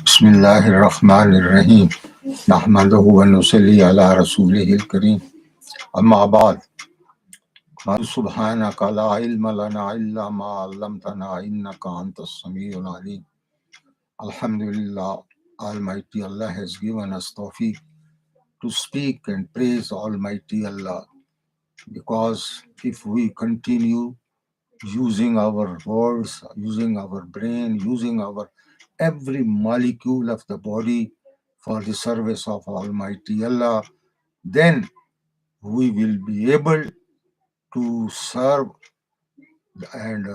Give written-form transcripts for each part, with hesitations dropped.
Bismillahirrahmanirrahim. Nahmaduhu wa nusalli ala rasulihil kareem. Amma ba'd. Qalu subhanaka la ilma lana illa ma 'allamtana innaka antas samiul alim. Alhamdulillah, Almighty Allah has given us tawfiq to speak and praise Almighty Allah, because if we continue using our words, using our brain, using our every molecule of the body for the service of Almighty Allah, then we will be able to serve and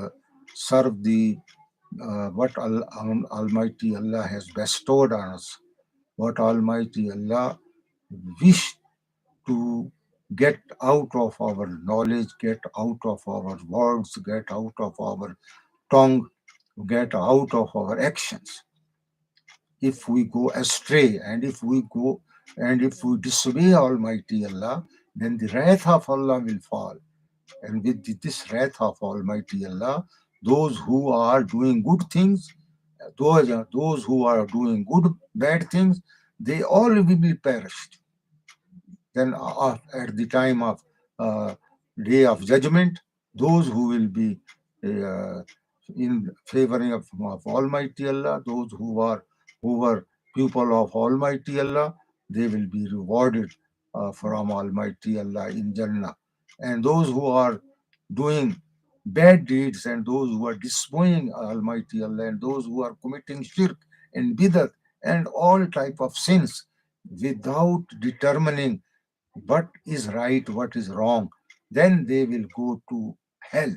serve the what Almighty Allah has bestowed on us, what Almighty Allah wished to get out of our knowledge, get out of our words, get out of our tongue, get out of our actions. If we go astray and if we disobey Almighty Allah, then the wrath of Allah will fall. And with this wrath of Almighty Allah, those who are doing good things, those who are doing bad things, they all will be perished. Then at the time of day of judgment, those who will be in favoring of Almighty Allah, those who were people of Almighty Allah, they will be rewarded from Almighty Allah in Jannah. And those who are doing bad deeds and those who are disobeying Almighty Allah and those who are committing shirk and bidat and all type of sins without determining what is right, what is wrong, then they will go to hell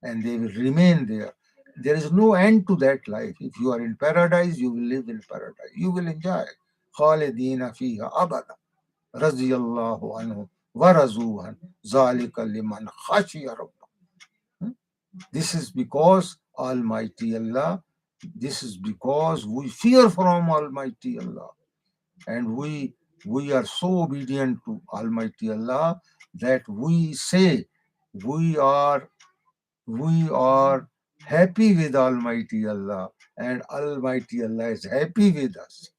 and they will remain there. There is no end to that life. If you are in paradise, you will live in paradise. You will enjoy. Khalidina fiha abada. Radiyallahu anhu wa razuhan. Zalika liman khashiya rabbah. This is because Almighty Allah, this is because we fear from Almighty Allah. And we are so obedient to Almighty Allah that we say we are happy with Almighty Allah and Almighty Allah is happy with us.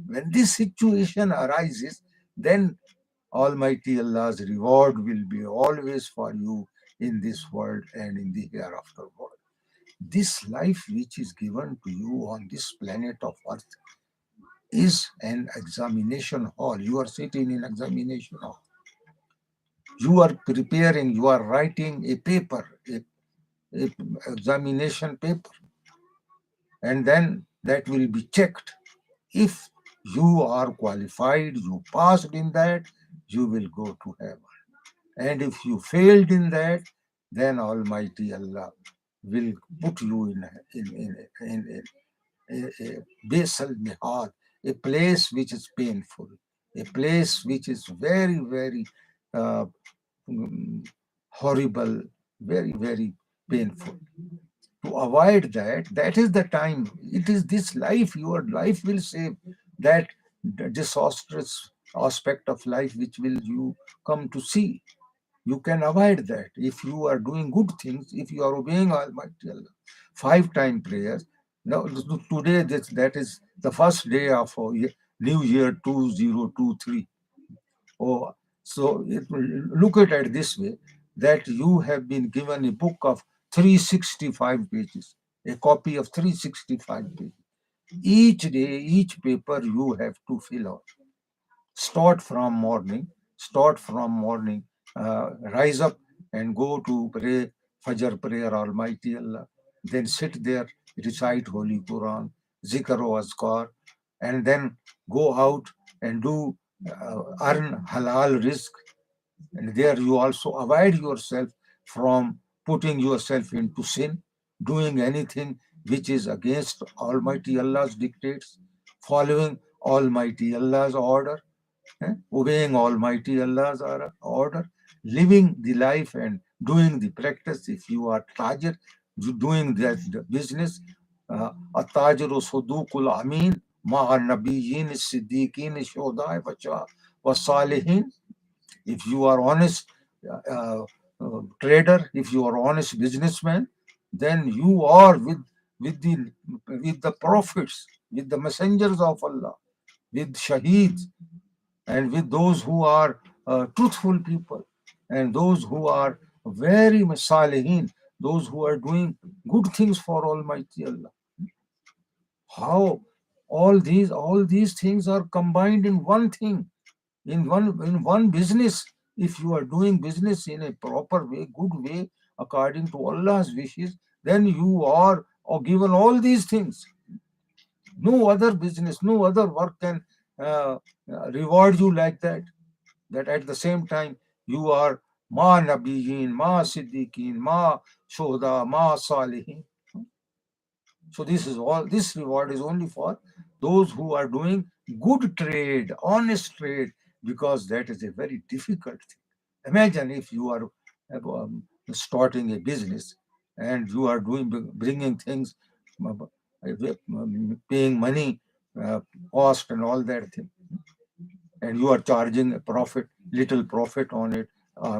When this situation arises, then Almighty Allah's reward will be always for you in this world and in the hereafter world. This life which is given to you on this planet of Earth is an examination hall. You are sitting in examination hall. You are preparing, you are writing a paper, a examination paper. And then that will be checked. If you are qualified, you passed in that, you will go to heaven. And if you failed in that, then Almighty Allah will put you in a basal mihad, a place which is painful, a place which is very, very horrible, very, very painful. To avoid that, that is the time. It is this life, your life will save that disastrous aspect of life which will you come to see. You can avoid that if you are doing good things, if you are obeying Almighty Allah. 5-time prayers. Now, today, that is the first day of New Year 2023. Oh, so look at it this way, that you have been given a book of 365 pages, a copy of 365 pages. Each day, each paper you have to fill out. Start from morning, rise up and go to pray Fajr prayer, Almighty Allah. Then sit there, recite Holy Quran, Zikr or Azkar, and then go out and do earn halal risk. And there you also avoid yourself from putting yourself into sin, doing anything which is against Almighty Allah's dictates, following Almighty Allah's order, obeying Almighty Allah's order, living the life and doing the practice. If you are tajir, doing that business, at-tajiru sudukul amin ma'a nabiyyin siddiqin shuhada wa salihin. If you are honest trader, if you are honest businessman, then you are with the with the prophets, with the messengers of Allah, with shaheeds, and with those who are truthful people, and those who are very salihin, those who are doing good things for Almighty Allah. How all these things are combined in one thing, in one business. If you are doing business in a proper way, good way, according to Allah's wishes, then you are given all these things. No other business, no other work can uh, reward you like that. That at the same time you are ma nabiyin, ma siddiqin, ma shoda, ma salihin. So this reward is only for those who are doing good trade, honest trade, because that is a very difficult thing. Imagine if you are starting a business and you are bringing things, paying money, uh, cost and all that thing, and you are charging a profit, little profit on it,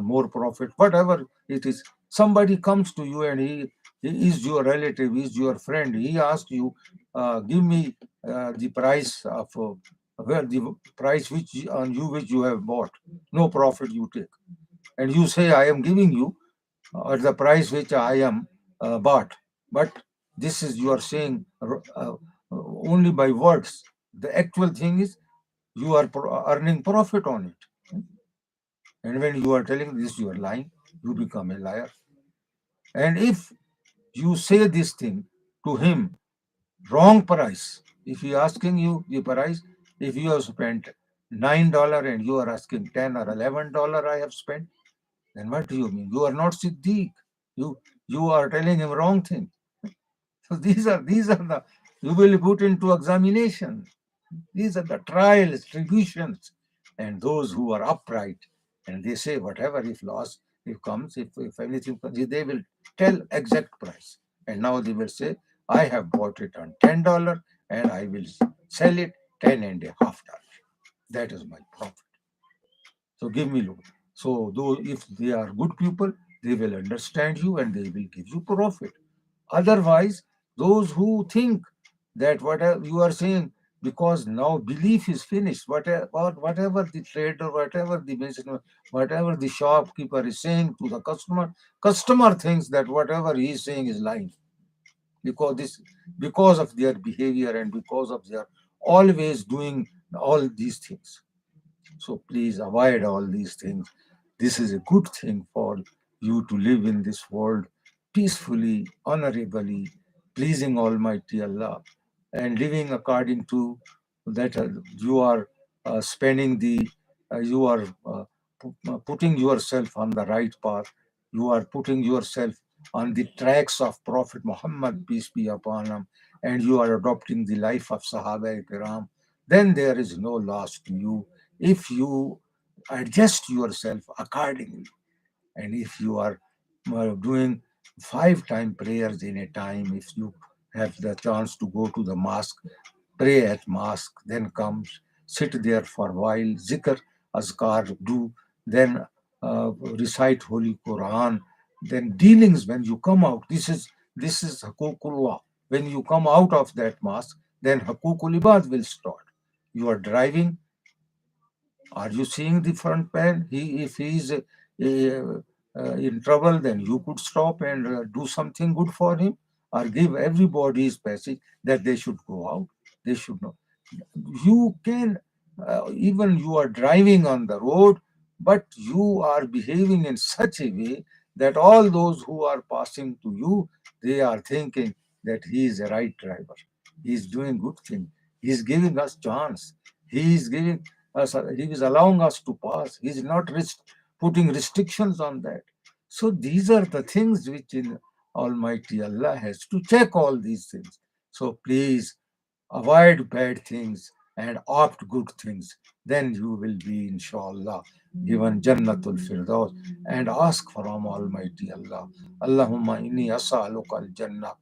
more profit, whatever it is. Somebody comes to you and he is your relative, is your friend. He asks you, give me the price of well, the price which you have bought. No profit you take, and you say, I am giving you at the price which I am bought. But this is you are saying only by words. The actual thing is you are earning profit on it. And when you are telling this, you are lying, you become a liar. And if you say this thing to him, wrong price, if he asking you the price, if you have spent $9 and you are asking 10 or $11 I have spent, then what do you mean? You are not Siddiq. You you are telling him wrong thing. So these are the you will be put into examination. These are the trials, tribulations, and those who are upright and they say whatever if loss if comes, if anything comes, they will tell exact price. And now they will say, I have bought it on $10 and I will sell it $10.50. That is my profit. So give me loan. So though if they are good people, they will understand you and they will give you profit. Otherwise, those who think that whatever you are saying, because now belief is finished, whatever the trader, whatever the businessman, whatever the shopkeeper is saying to the customer thinks that whatever he is saying is lying, because of their behavior and because of their always doing all these things. So please avoid all these things. This is a good thing for you to live in this world peacefully, honorably, pleasing Almighty Allah, and living according to that. You are spending you are putting yourself on the right path. You are putting yourself on the tracks of Prophet Muhammad, peace be upon him, and you are adopting the life of Sahaba Kiram. Then there is no loss to you if you adjust yourself accordingly. And if you are doing 5 time prayers in a time, if you have the chance to go to the mosque, pray at mosque, then comes, sit there for a while, zikr, azkar, do, then recite Holy Quran, then dealings when you come out. This is hakukullah. When you come out of that mosque, then hakukul ibad will start. You are driving, are you seeing the front man? If he is in trouble, then you could stop and do something good for him, or give everybody his passage that they should go out. They should not. You can, even you are driving on the road, but you are behaving in such a way that all those who are passing to you, they are thinking that he is a right driver. He is doing good thing. He is giving us chance. He is giving us. He is allowing us to pass. He is not putting restrictions on that. So these are the things which in Almighty Allah has to check all these things. So please avoid bad things and opt good things. Then you will be, inshallah, given Jannatul Firdaus. And ask from Almighty Allah. Allahumma inni as'aluka al-jannah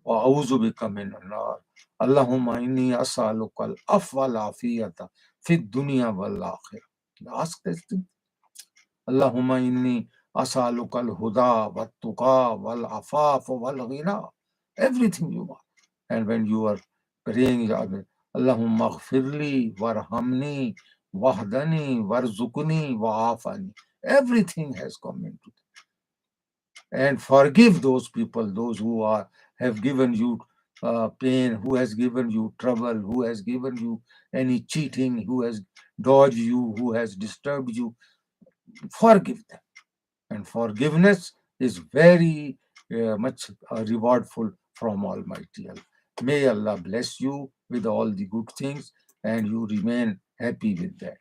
wa a'udhu bika min an-nar. Allahumma inni as'aluka al-afwa al-afiyata fi dunya wal akhirah. Ask this thing. Allahumma inni Asalukal huda, wat tuqa, wal afaf, wal ghina. Everything you want. And when you are praying, Allahumma ghfirli, warhamni, wahdani, warzukni, wa'afani. Everything has come into. And forgive those people, those who have given you pain, who has given you trouble, who has given you any cheating, who has dodged you, who has disturbed you. Forgive them. And forgiveness is very much rewardful from Almighty Allah. May Allah bless you with all the good things and you remain happy with that.